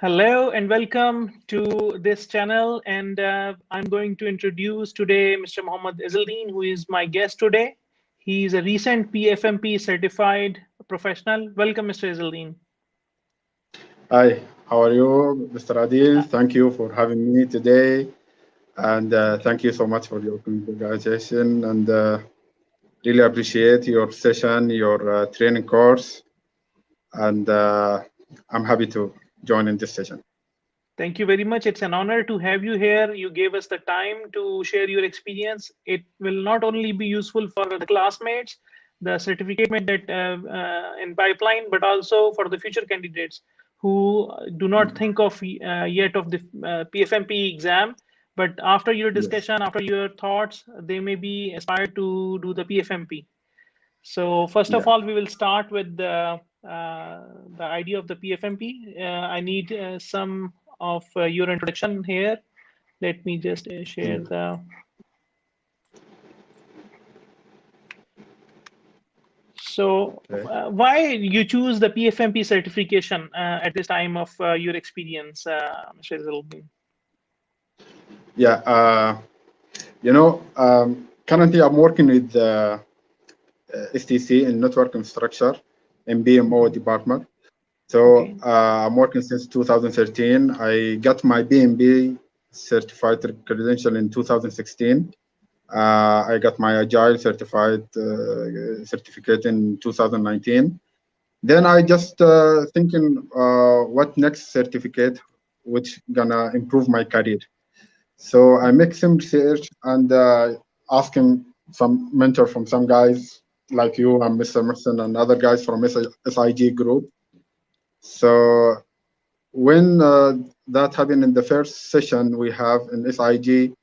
Hello and welcome to this channel. And I'm going to introduce today Mr. Mohammed Izzeldin, who is my guest today. He's a recent PfMP certified professional. Welcome, Mr. Izzeldin. Hi, how are you, Mr. Adeel? Thank you for having me today. And thank you so much for your congratulations. And really appreciate your session, your training course. And I'm happy to join in this session. Thank you very much. It's an honor to have you here. You gave us the time to share your experience. It will not only be useful for the classmates, the certificate that in pipeline, but also for the future candidates who do not think of yet of the PfMP exam. But after your Yes. discussion, after your thoughts, they may be inspired to do the PfMP. So first of Yeah. all, we will start with the idea of the PfMP. I need some of your introduction here. Let me just share Yeah. the. So Okay. why you choose the PfMP certification at this time of your experience, Mr. Izzeldin? Yeah. Currently I'm working with STC in network infrastructure in BMO department. So Okay. I'm working since 2013. I got my BMB certified credential in 2016. I got my Agile certified certificate in 2019. Then I just thinking what next certificate which gonna improve my career. So I make some research and asking some mentor from some guys like you and Mr. Merson and other guys from SIG group. So when that happened in the first session we have in SIG,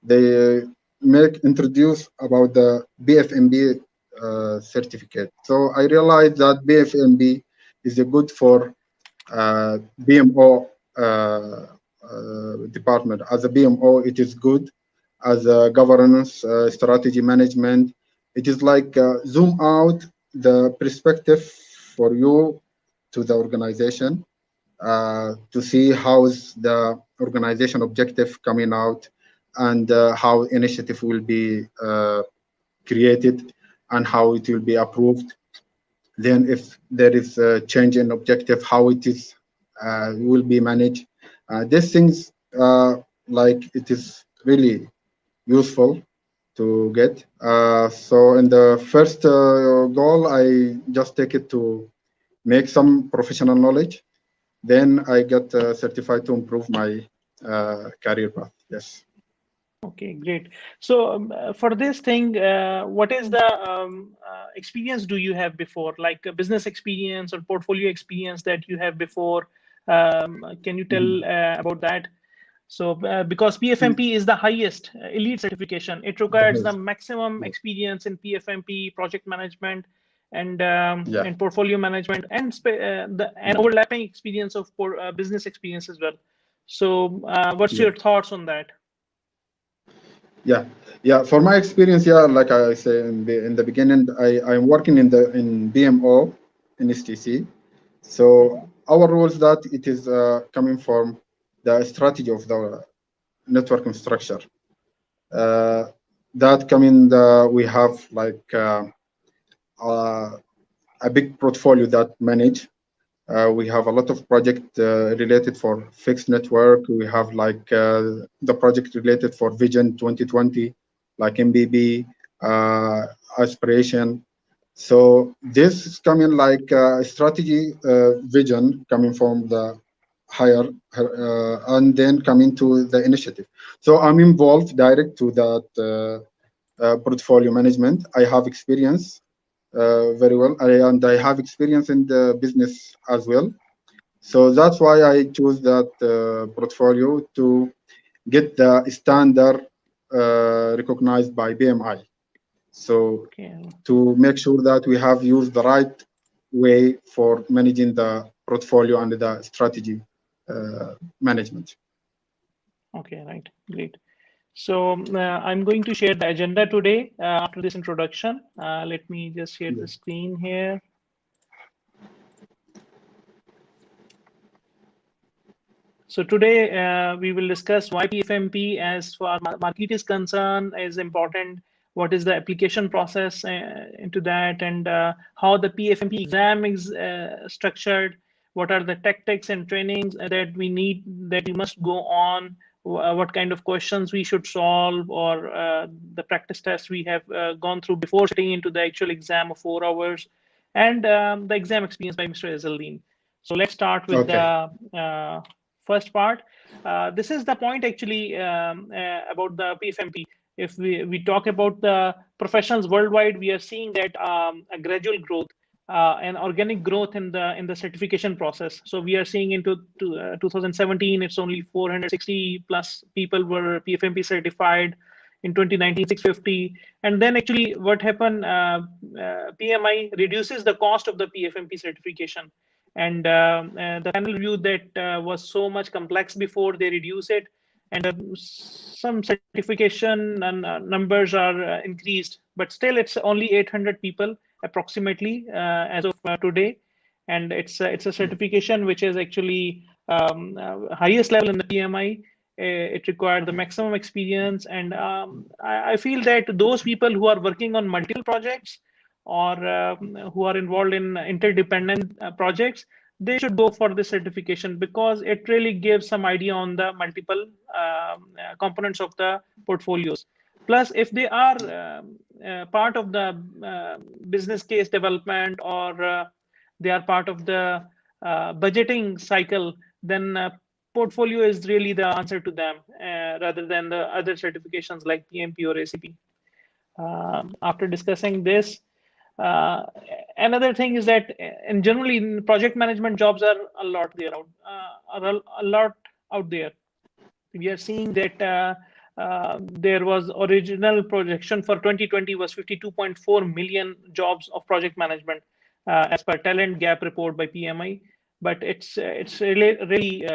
they make introduce about the BFMB certificate. So I realized that BFMB is a good for BMO department. As a BMO, it is good as a governance strategy management. It is like zoom out the perspective for you to the organization to see how's the organization objective coming out and how initiative will be created and how it will be approved. Then if there is a change in objective, how it is will be managed. These things like it is really useful to get. So in the first goal, I just take it to make some professional knowledge. Then I get certified to improve my career path. Yes. Okay, great. So for this thing, what is the experience do you have before, like a business experience or portfolio experience that you have before? Can you tell about that? So because PfMP is the highest elite certification, it requires the maximum Yeah. experience in PfMP, project management, Yeah. and portfolio management, and Yeah. overlapping experience of business experience as well. So what's Yeah. your thoughts on that? Yeah, yeah. For my experience, yeah, like I say in the beginning, I'm working in BMO in STC. So Mhm. our rules that it is coming from the strategy of the network structure. Uh, that coming, we have like uh, a big portfolio that manage. We have a lot of project related for fixed network. We have like the project related for Vision 2020, like MBB, aspiration. So this is coming like strategy vision coming from the higher and then coming to the initiative. So I'm involved direct to that portfolio management. I have experience very well, and I have experience in the business as well. So that's why I choose that portfolio to get the standard recognized by BMI. So Okay. to make sure that we have used the right way for managing the portfolio and the strategy management. Okay, right. Great. So I'm going to share the agenda today after this introduction. Let me just share Yeah. the screen here. So today we will discuss why PfMP, as far market is concerned, is important. What is the application process into that, and how the PfMP exam is structured. What are the tactics and trainings that we need, that we must go on? What kind of questions we should solve, or the practice tests we have gone through before sitting into the actual exam of 4 hours, and the exam experience by Mr. Izzeldin. So let's start with Okay. the first part. This is the point actually about the PfMP. If we talk about the professionals worldwide, we are seeing that a gradual growth and organic growth in the certification process. So we are seeing into 2017, it's only 460 plus people were PfMP certified. In 2019, 650. And then actually what happened, PMI reduces the cost of the PfMP certification. And the panel review that was so much complex before, they reduce it. And some certification numbers are increased, but still it's only 800 people approximately as of today. And it's a certification which is actually highest level in the PMI. It required the maximum experience, and I feel that those people who are working on multiple projects, or who are involved in interdependent projects, they should go for this certification, because it really gives some idea on the multiple components of the portfolios. Plus, if they are part of the business case development, or they are part of the budgeting cycle, then portfolio is really the answer to them, rather than the other certifications like PMP or ACP. After discussing this, uh, another thing is that in generally in project management jobs are a lot there are a lot out there. We are seeing that there was original projection for 2020 was 52.4 million jobs of project management, as per talent gap report by PMI. But it's really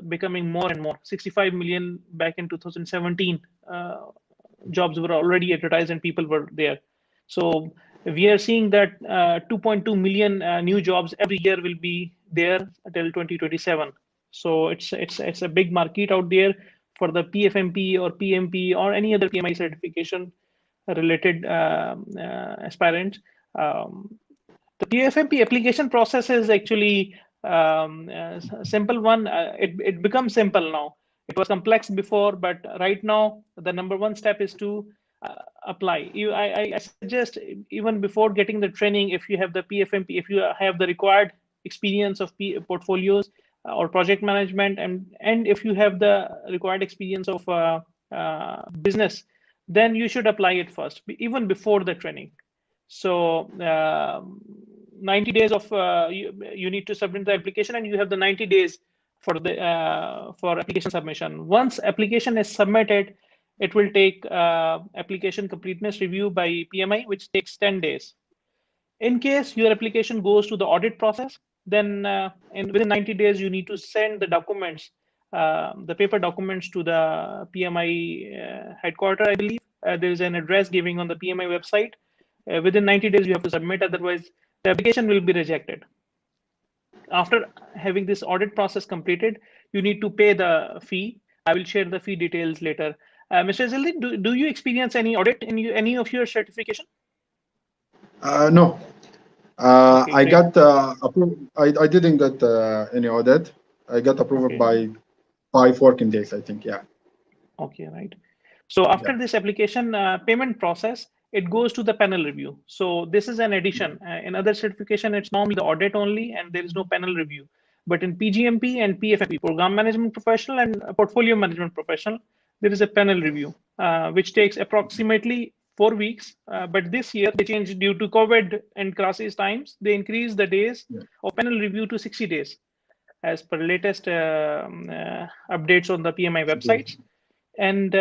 becoming more and more. 65 million back in 2017 jobs were already advertised and people were there. So we are seeing that 2.2 million new jobs every year will be there until 2027. So it's a big market out there for the PfMP or PMP or any other PMI certification related aspirants. The PfMP application process is actually a simple one. It becomes simple now. It was complex before, but right now the number one step is to apply. I suggest, even before getting the training, if you have the PfMP, if you have the required experience of portfolios or project management, and if you have the required experience of business, then you should apply it first, even before the training. So 90 days of you need to submit the application, and you have the 90 days for the for application submission. Once application is submitted, it will take application completeness review by PMI, which takes 10 days. In case your application goes to the audit process, then within 90 days you need to send the documents, the paper documents, to the PMI headquarters, I believe. There is an address giving on the PMI website. Within 90 days you have to submit, otherwise the application will be rejected. After having this audit process completed, you need to pay the fee. I will share the fee details later. Mr. Izzeldin, do you experience any audit in any of your certification? No. Okay, I great. got approved. I didn't get any audit. I got approved Okay. by 5 working days, I think. Yeah. Okay, right. So after this application payment process, it goes to the panel review. So this is an addition. In other certification, it's normally the audit only, and there is no panel review. But in PgMP and PfMP, Program Management Professional and Portfolio Management Professional, there is a panel review, which takes approximately 4 weeks. But this year, they changed due to COVID and crisis times. They increased the days of panel review to 60 days, as per latest updates on the PMI websites. And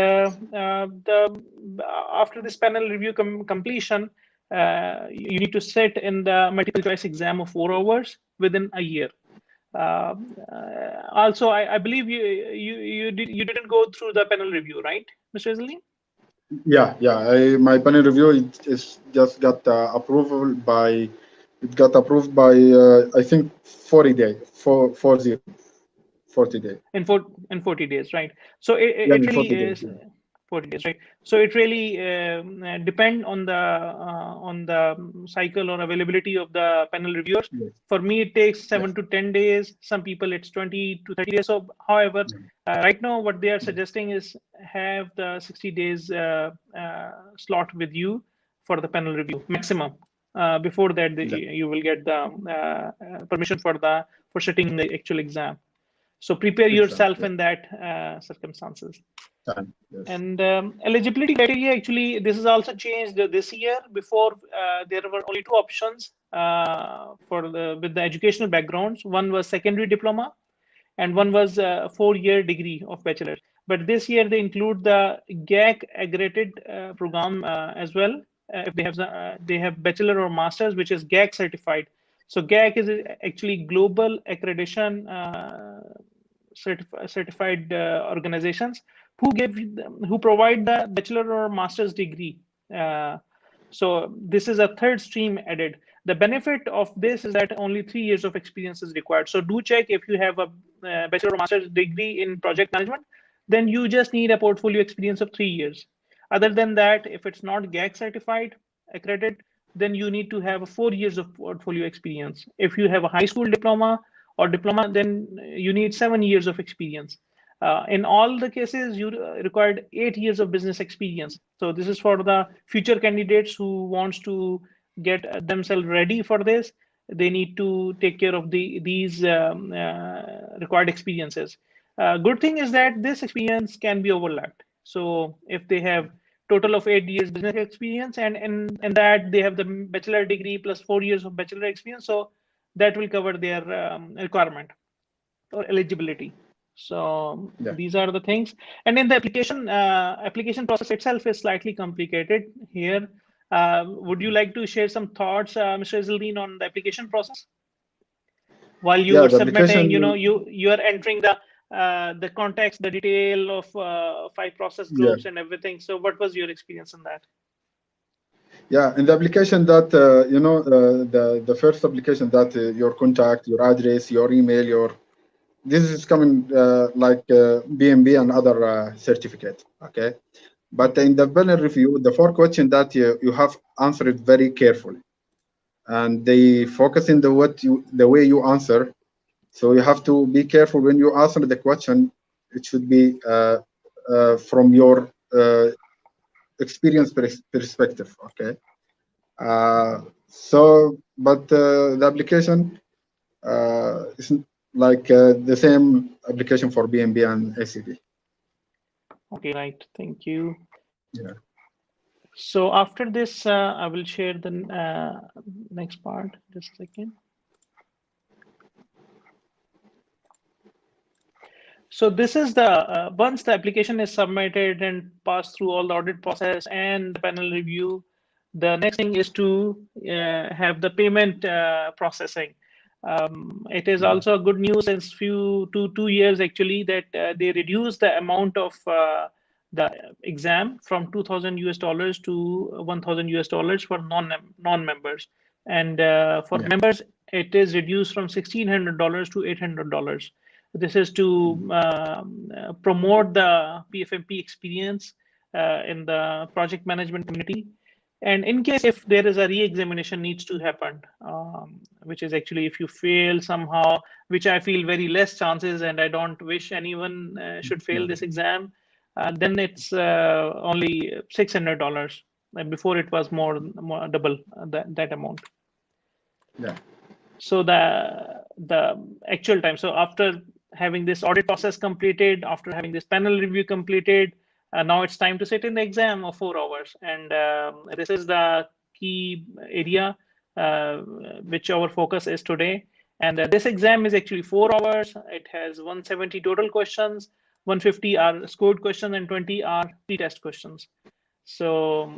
after this panel review completion, you need to sit in the multiple choice exam of 4 hours within a year. Also, I believe you didn't go through the panel review, right, Mr. Izzeldin? Yeah. My panel review is just got approval by. It got approved by I think 40 days, 40 40 days. In 40 days, right? So Yeah, it in really 40 days. is Yeah. 40 days, right? So it really depend on the cycle or availability of the panel reviewers. Yes. For me, it takes Yes. 7 to 10 days. Some people it's 20 to 30 days. So, however, right now what they are suggesting is have the 60 days slot with you for the panel review maximum. Before that, you will get the permission for sitting the actual exam. So prepare yourself in that circumstances. Time. Yes. And eligibility criteria, actually, this is also changed this year. Before, there were only two options with the educational backgrounds. One was secondary diploma, and one was a 4-year degree of bachelor. But this year they include the GAC accredited program as well. If they have bachelor or masters, which is GAC certified. So GAC is actually global accreditation certified organizations who provide the bachelor or master's degree. So this is a third stream added. The benefit of this is that only 3 years of experience is required. So do check if you have a bachelor or master's degree in project management, then you just need a portfolio experience of 3 years. Other than that, if it's not GAC certified, accredited, then you need to have 4 years of portfolio experience. If you have a high school diploma or diploma, then you need 7 years of experience. In all the cases, you required 8 years of business experience. So this is for the future candidates who wants to get themselves ready for this. They need to take care of these required experiences. Good thing is that this experience can be overlapped. So if they have total of 8 years business experience, and that they have the bachelor degree plus 4 years of bachelor experience, so that will cover their requirement or eligibility. So these are the things. And in the application process itself is slightly complicated here. Would you like to share some thoughts, Mr. Izzeldin, on the application process? While you were submitting, you are entering the context, the detail of 5 process groups and everything. So what was your experience in that? Yeah, in the application that the first application that your contact, your address, your email, this is coming like PMP and other certificate. Okay, but in the panel review, the 4 questions that you have answered very carefully, and they focus in the way you answer. So you have to be careful when you answer the question. It should be from your experience perspective. Okay. But the application is like the same application for PMP and ACP. Okay, right. Thank you. Yeah. So after this, I will share the next part. Just a second. So this is the once the application is submitted and passed through all the audit process and the panel review, the next thing is to have the payment processing. It is also good news since 2 years actually that they reduced the amount of the exam from $2,000 to $1,000 for non-members, and for members it is reduced from $1,600 to $800. This is to promote the PfMP experience in the project management community. And in case if there is a re-examination needs to happen, which is actually if you fail somehow, which I feel very less chances, and I don't wish anyone should fail this exam, then it's only $600. Before it was more double that amount. Yeah. So the actual time. So after having this audit process completed, after having this panel review completed, now it's time to sit in the exam of 4 hours. And this is the key area which our focus is today. And this exam is actually 4 hours. It has 170 total questions, 150 are scored questions, and 20 are pre-test questions. So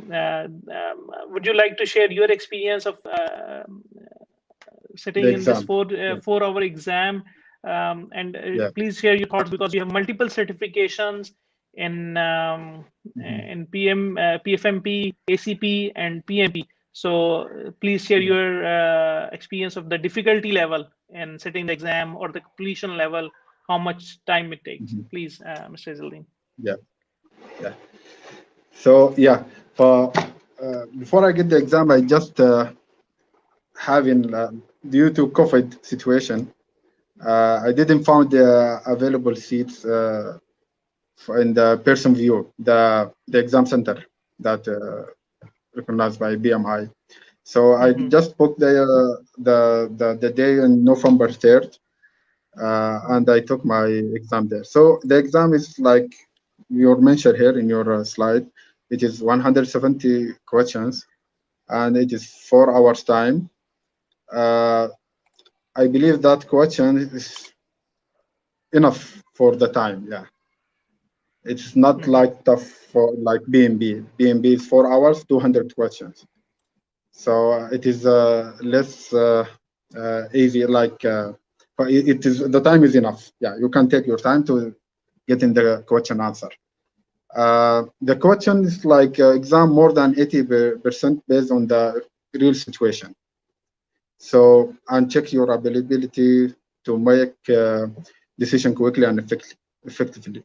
would you like to share your experience of sitting in this 4-hour exam? Please share your thoughts, because you have multiple certifications in PfMP, ACP, and PMP. So please share your experience of the difficulty level in sitting the exam or the completion level how much time it takes. Mhm. Please, Mr. Izzeldin. Yeah, yeah. So yeah, for before I get the exam, I just having due to COVID situation, I didn't found the available seats in the person view, the exam center that recognized by BMI. So I Mm-hmm. just booked the day in November 3rd, and I took my exam there. So the exam is like you mentioned here in your slide. It is 170 questions, and it is 4 hours time. Uh, I believe that question is enough for the time. Yeah, it's not Mm-hmm. like tough for like BMB. BMB is 4 hours, 200 questions. So it is less easy. Like but it is the time is enough. Yeah, you can take your time to get in the question answer. The question is like exam more than 80% based on the real situation. So and check your ability to make decision quickly and effectively.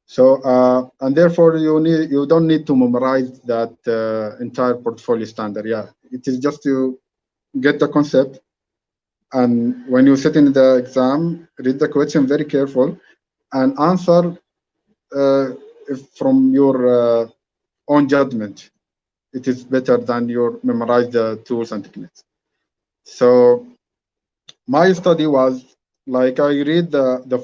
So and therefore you don't need to memorize that entire portfolio standard. Yeah, it is just to get the concept, and when you sit in the exam, read the question very careful and answer from your own judgment. It is better than you memorize the tools and techniques. So my study was like I read the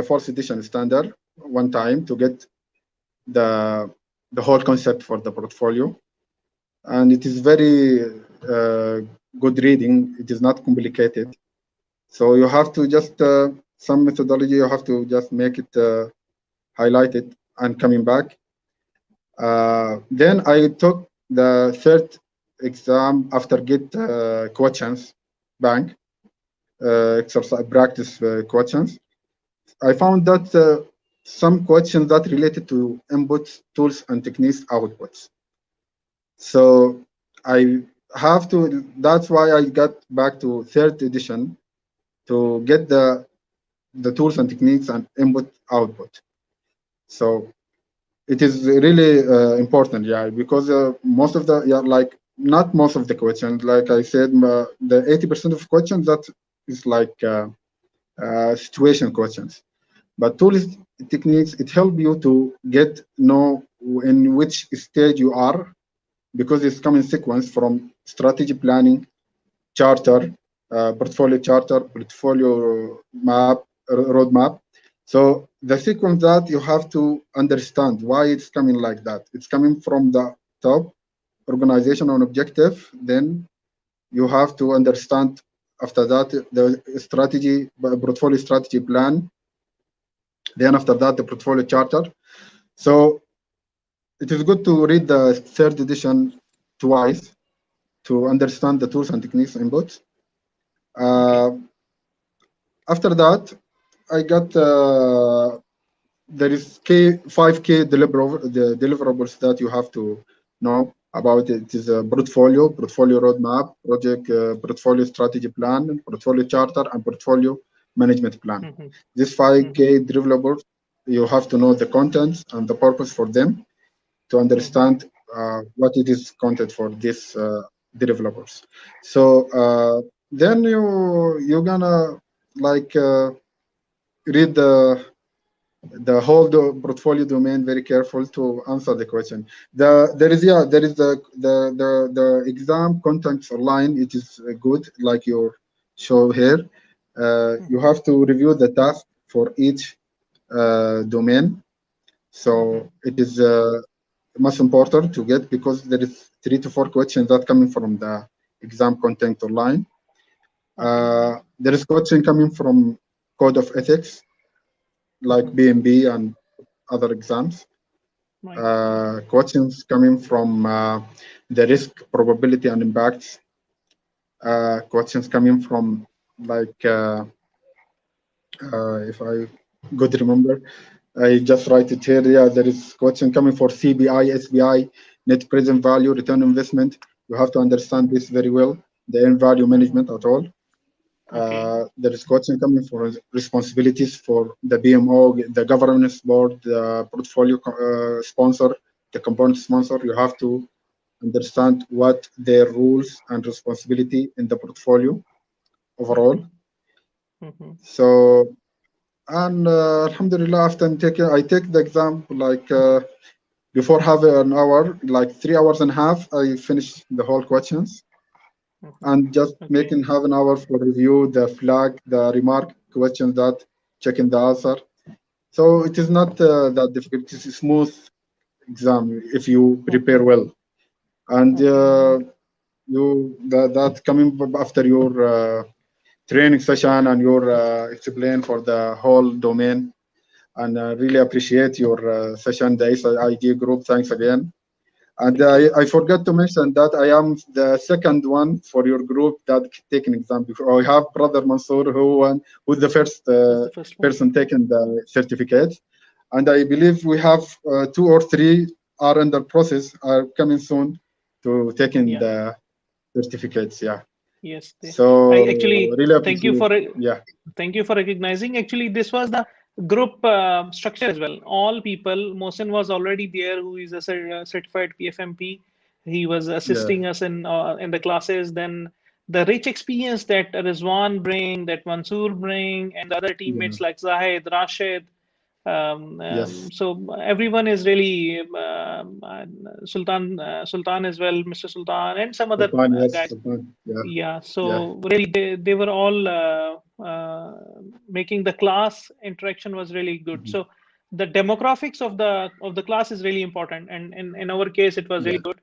fourth edition standard one time to get the the whole concept for the portfolio, and it is very good reading. It is not complicated, so you have to just some methodology. You have to just make it highlighted and coming back. Then I took the third exam after get questions bank exercise practice questions. I found that some questions that related to inputs, tools, and techniques outputs. So I have to. That's why I got back to third edition to get the tools and techniques and input output. So it is really important, yeah, because most of the like not most of the questions, like I said, the 80% of questions that is like situation questions. But tools techniques, it helps you to get know in which stage you are, because it's coming sequence from strategy planning, charter, portfolio map, roadmap. So the sequence that you have to understand why it's coming like that. It's coming from the top, organization and objective. Then you have to understand after that the strategy, portfolio strategy plan. Then after that, the portfolio charter. So it is good to read the third edition twice to understand the tools and techniques inputs. Okay. After that, I got there is five key deliverables that you have to know about. It is a portfolio roadmap, project portfolio strategy plan, portfolio charter, and portfolio management plan. Mm-hmm. These five Mm-hmm. key deliverables, you have to know the contents and the purpose for them to Mm-hmm. understand what it is content for these deliverables. So then you're gonna like read the whole portfolio domain very careful to answer the question. There is the exam contents online. It is good like you show here. You Mm-hmm. have to review the task for each domain. Mm-hmm. So it is most important to get, because there is 3 to 4 questions that coming from the exam content online. Okay. There is question coming from code of ethics like Mm-hmm. BMB and other exams. Right. Questions coming from the risk, probability, and impacts. Questions coming from like if I could remember, I just write it here. Yeah, there is question coming for CBI, SBI, net present value, return investment. You have to understand Mm-hmm. this very well. The end value Mm-hmm. management at all. Okay. There is question coming for responsibilities for the BMO, the governance board, the portfolio sponsor, the component sponsor. You have to understand what their rules and responsibility in the portfolio overall. Mm-hmm. So, and Alhamdulillah, after I take the exam like before having an hour, like 3 hours and a half, I finish the whole questions and just Okay. making half an hour for review, the flag, the remark questions that checking the answer. So it is not that difficult. It is a smooth exam if you prepare well. And Okay. that coming after your training session and your explain for the whole domain. And really appreciate your session, the ID group. Thanks again. And Thank you. I forgot to mention that I am the second one for your group that taken exam before. I have brother Mansour who's the first That's the first one. person taking the certificate, and I believe we have two or three are under process are coming soon to taking Yeah. the certificates. Yeah. Yes. I So actually really thank you appreciate. for Yeah. thank you for recognizing. Actually, this was the group structure as well. All people. Mohsen was already there, who is a certified PfMP. He was Yeah. assisting us in the classes. Then the rich experience that Rizwan bring, that Mansoor bring, and the other Yeah. teammates like Zahid, Rashid. Yes. So everyone is really Sultan as well, Mr. Sultan, and some other Sultan. Yes. guys. Sultan. Yeah. Yeah, Yeah. so really they were all making the class interaction was really good. Mhm. So the demographics of the class is really important, and in our case it was really Yeah. good.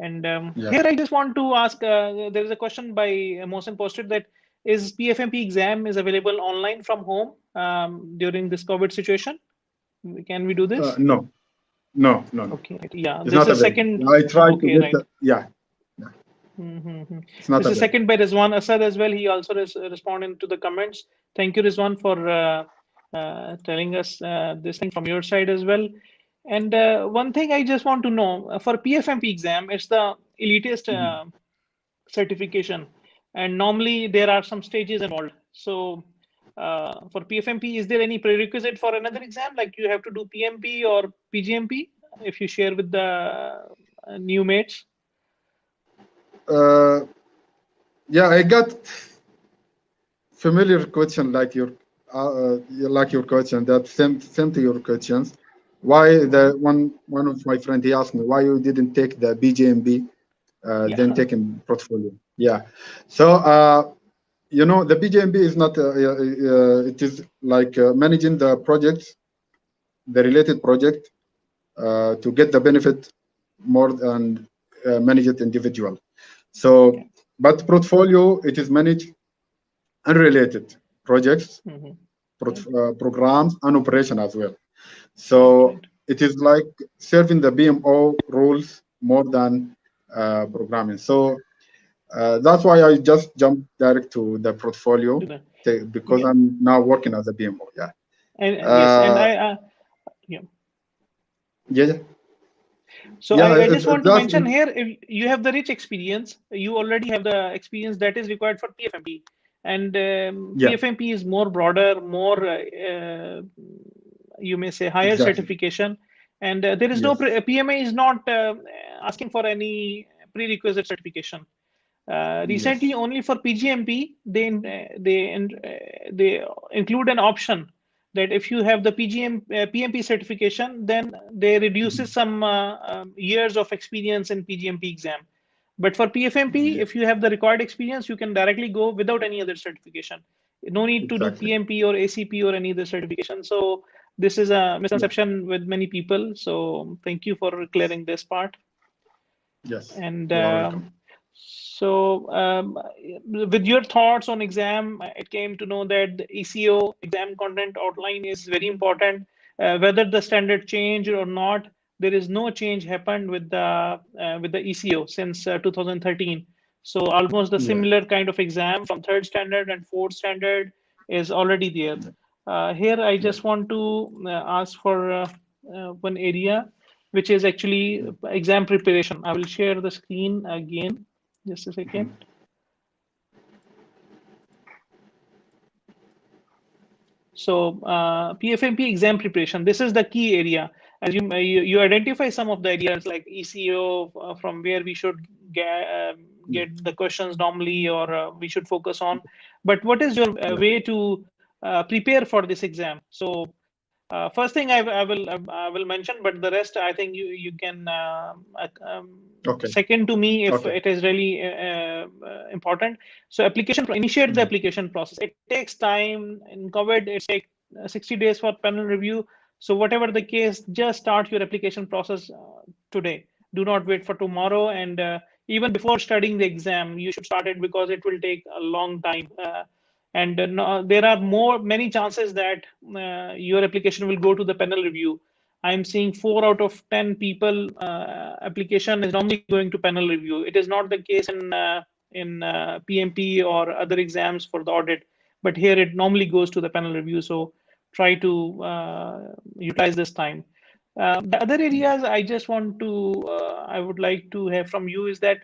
And Yeah. here I just want to ask, there is a question by Mohsen posted that is PFMP exam is available online from home during this COVID situation? Can we do this? No. No. No. No. Okay, right. Yeah, It's this not is available. second. I tried to Okay, get right. the, yeah, yeah, Mm-hmm. it's not This is available. second by Rizwan Asad as well. He also responded to the comments. Thank you, Rizwan, for telling us this thing from your side as well. And one thing I just want to know for PFMP exam, it's the elitist Mhm. certification, and normally there are some stages involved. So for PFMP, is there any prerequisite for another exam, like you have to do PMP or PGMP? If you share with the new mates. Uh, yeah, I got familiar question like your question that same to your questions. Why the Mhm. one of my friend he asked me why you didn't take the BJMB, then Yeah. taking portfolio. Yeah, so the BJMB is not it is like managing the projects, the related project to get the benefit more than manage it individual. So, Okay. but portfolio, it is managed unrelated projects, Hmm. Right. programs, and operation as well. So Right. Right. it is like serving the BMO rules more than programming. So that's why I just jumped direct to the portfolio To the because yeah. I'm now working as a BMO. Yeah. And yes, and Uh, yeah. yeah. So Yeah. I just want to That's mention here, if you have the rich experience, you already have the experience that is required for PFMP, and yeah. PFMP is more broader, more you may say higher Exactly. certification, and there is no Yes. PMA is not asking for any prerequisite certification. Recently, Yes. only for PGMP, they include an option that if you have the PMP certification, then they reduces Mhm. some years of experience in PGMP exam. But for PFMP, Yeah. if you have the required experience, you can directly go without any other certification. No need to do Exactly. PMP or ACP or any other certification. So this is a Yeah. misconception with many people. So thank you for clearing this part. Yes. And You are welcome. so, with your thoughts on exam, it came to know that the ECO exam content outline is very important. Whether the standard changed or not, there is no change happened with the ECO since 2013. So almost the Yeah. similar kind of exam from third standard and fourth standard is already there. Yeah. Here, I Yeah. just want to ask for one area which is actually Mhm. exam preparation. I will share the screen again. Just a second. Mhm. So PfMP exam preparation, this is the key area. As you identify some of the areas like ECO from where we should get the questions normally, or we should focus on. But what is your way to prepare for this exam? So first thing I will mention, but the rest I think you can Okay. second to me if Okay. it is really important. So initiate the application process. It takes time. In COVID, it takes 60 days for panel review. So whatever the case, just start your application process today. Do not wait for tomorrow. And even before studying the exam, you should start it, because it will take a long time. And there are many chances that your application will go to the panel review. I'm seeing 4 out of 10 people application is normally going to panel review. It is not the case in PMP or other exams for the audit, but here it normally goes to the panel review. So try to utilize this time. The other areas I would like to have from you is that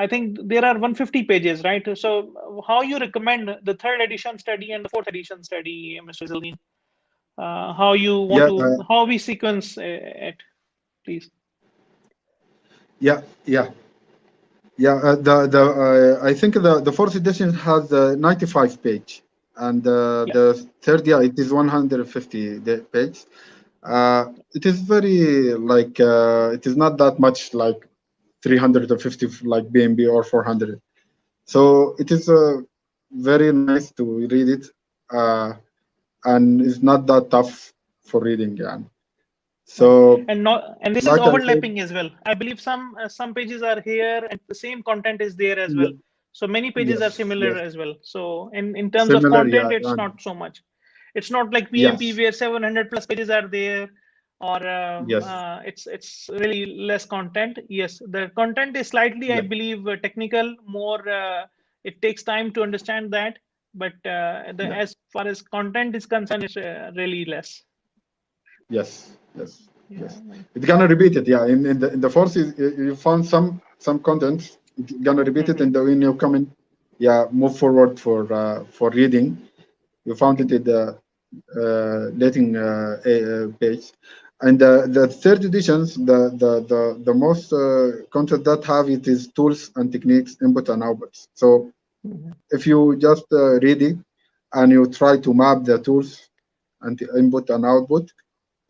I think there are 150 pages, right? So how you recommend the third edition study and the fourth edition study, Mr. Izzeldin? How you want Yeah. to, how we sequence it, please? Yeah. Yeah. Yeah. I think the fourth edition has 95 page, and Yeah. the third, yeah, it is 150 page. It is very like it is not that much like 350 like BNB or 400. So it is very nice to read it, and it's not that tough for reading. Yeah. Okay. So And this is like I said, overlapping as well. I believe some pages are here and the same content is there as well. So many pages are yes, similar yes, as well. So in terms of similar, content, yeah, it's and not so much. It's not like PMP yes, where 700 plus pages are there, or yes, it's really less content. Yes, the content is slightly, I yeah, believe, technical. More, it takes time to understand that. But yeah, as far as content is concerned, it's really less. yes, yes, Yeah. yes. It's gonna repeat it, yeah. In the fourth, you found some content. It's gonna repeat it, Mm-hmm. and when you come in, yeah, move forward for reading. You found it in the dating page, and the third editions, the most content that have it is tools and techniques, input and outputs. So Mm-hmm. if you just read it and you try to map the tools and the input and output,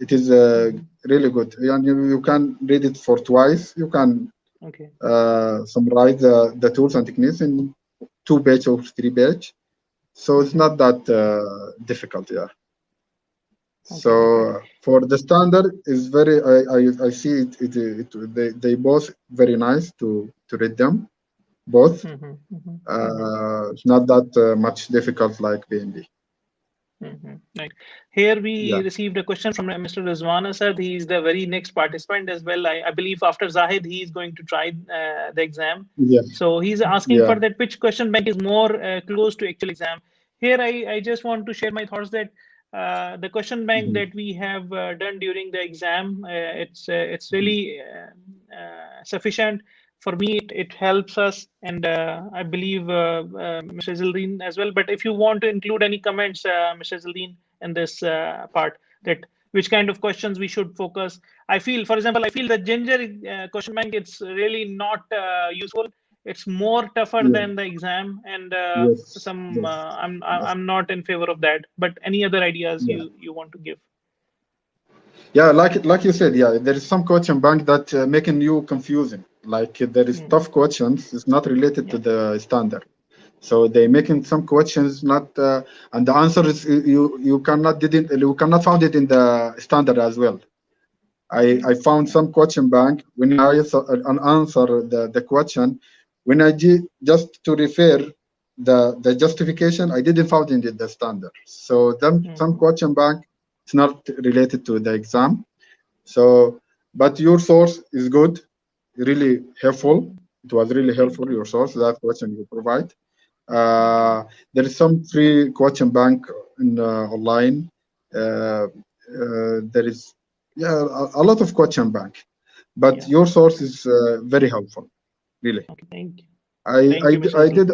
it is Mm-hmm. really good. And you can read it for twice. You can Okay. summarize the tools and techniques in 2 page or 3 page. So it's Mm-hmm. not that difficult. Yeah. Okay. Okay. So for the standard is very I see they both very nice to read them both. Mm-hmm. Mm-hmm. Mm-hmm. It's not that much difficult like BNB. Mm-hmm. Right. Here we Yeah. received a question from Mr. Rizwana sir. He is the very next participant as well. I believe after Zahid, he is going to try the exam. Yes. So he's asking for Yeah. that which question bank is more close to actual exam. Here I just want to share my thoughts that the question bank Mhm. that we have done during the exam, it's really sufficient. For me, it helps us, and I believe Mr. Izzeldin as well. But if you want to include any comments, Mr. Izzeldin, in this part, that which kind of questions we should focus. I feel, for example, I feel the Ginger question bank, it's really not useful. It's more tougher Yeah. than the exam, and Yes. some Yes. Yes. I'm not in favor of that. But any other ideas Yeah. you want to give? Yeah. Like you said, yeah, there is some question bank that making you confusing. Like there is Mm-hmm. tough questions. It's not related to Yeah. the standard. So they making some questions not, and the answer is you cannot find it in the standard as well. Okay. I found Yeah. some question bank when I answer the question, when just to refer the justification, I didn't find it in the standard. So some Mm-hmm. question bank, it's not related to the exam. So, but your source is good, really helpful. Mm-hmm. It was really Thank helpful, you. your source, that question you provide. Thank you. There is some free question bank in, online. There is, yeah, a lot of question bank, but Yeah. your source Yeah. is very helpful, really. Okay. Thank you. Thank you, Mr. Izzeldin.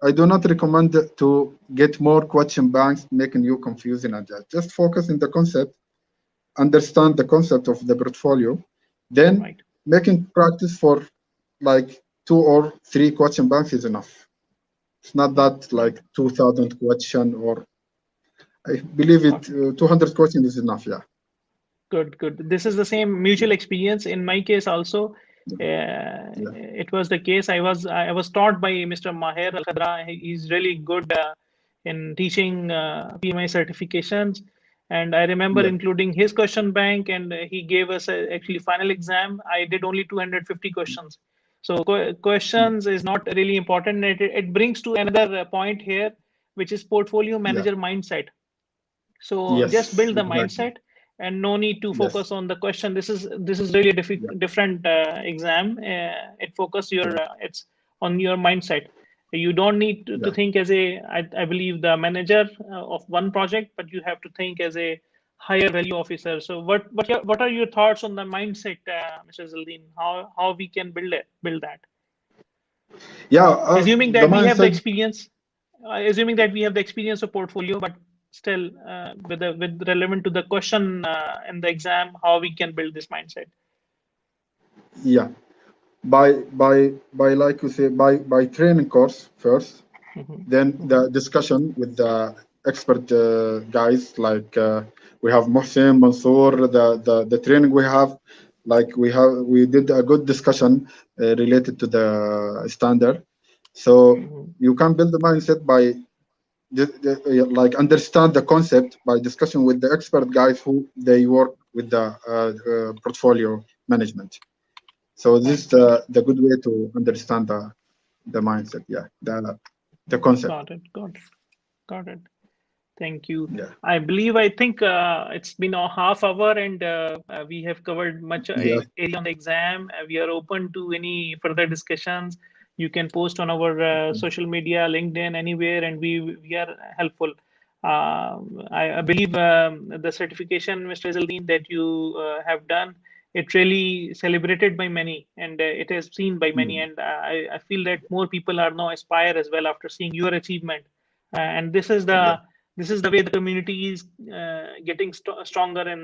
I do not recommend to get more question banks making you confusing and that. Just focus in the concept, understand the concept of the portfolio, then Right. making practice for like 2 or 3 question banks is enough. It's not that like 2,000 question, or I believe it 200 question is enough. Yeah. Good, good. This is the same mutual experience in my case also. Yeah. It was the case. I was taught by Mr. Maher Al Khadra. He's really good in teaching PMI certifications, and I remember Yeah. including his question bank, and he gave us actually final exam. I did only 250 questions. So questions is not really important. It brings to another point here, which is portfolio Yeah. manager mindset. So just Yes. build the Exactly. mindset and no need to focus Yes. on the question. This is really a Yeah. different exam. It focus your Yeah. it's on your mindset. You don't need to Yeah. think as I believe the manager of one project, but you have to think as a higher value officer. So what are your thoughts on the mindset, Mr. Zaldin? How we can build that? Yeah. Assuming The that we have the mindset. experience, assuming that we have the experience of portfolio, but still with relevant to the question in the exam, how we can build this mindset. Yeah. By like you say, by training course first, then Mm-hmm. the discussion with the expert guys, like we have Mohsen, Mansour, the training we have, like we did a good discussion related to the standard. So Mm-hmm. you can build the mindset by like understand the concept by discussion with the expert guys who they work with the portfolio management. So this Right, is right. the good way to understand the mindset. Yeah, the concept. Got it. Got it. Thank you. Yeah. I think it's been a half hour, and we have covered much Yeah. area on the exam. We are open to any further discussions. You can post on our social media, LinkedIn, anywhere, and we are helpful. I believe the certification, Mr. Izzeldin, that you have done, it really celebrated by many, and it is seen by many. And I feel that more people are now aspire as well after seeing your achievement. And Yeah. this is the way the community is getting stronger in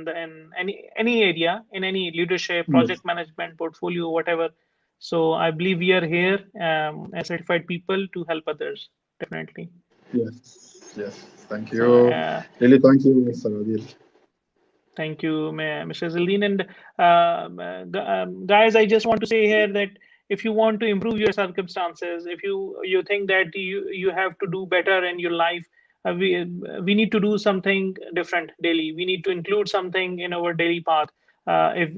any area, in any leadership, Yes. project management, portfolio, whatever. So I believe we are here as certified people to help others, definitely. Yes. Yes. Thank So you. Really, thank you, Mr. Adeel. thank you, Mr. Zildin. And guys, I just want to say here that if you want to improve your circumstances, if you think that you have to do better in your life, we need to do something different daily. We need to include something in our daily path. If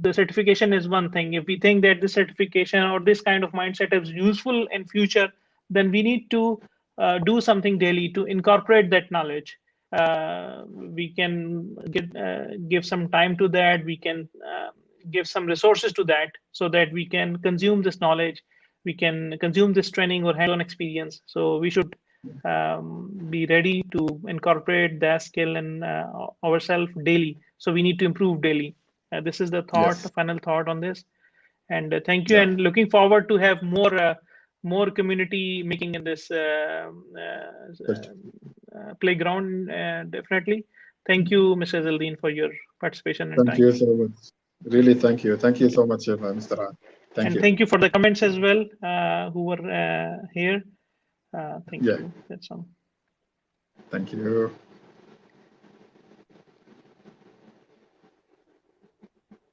the certification is one thing, if we think that this certification or this kind of mindset is useful in future, then we need to do something daily to incorporate that knowledge. We can give some time to that. We can give some resources to that so that we can consume this knowledge. We can consume this training or hands-on experience. So we should be ready to incorporate that skill in ourselves daily. So we need to improve daily. This is the thought, the Yes. final thought on this. And thank you. Yeah. And looking forward to have more community making in this Good. playground, definitely. Thank you, Mr. Zaldin, for your participation and Thank time. you so much. Really, thank you. Thank you so much, Mr. Rana. Thank And you. thank you for the comments as well, who were here. Thank Yeah. you. That's all. Thank you.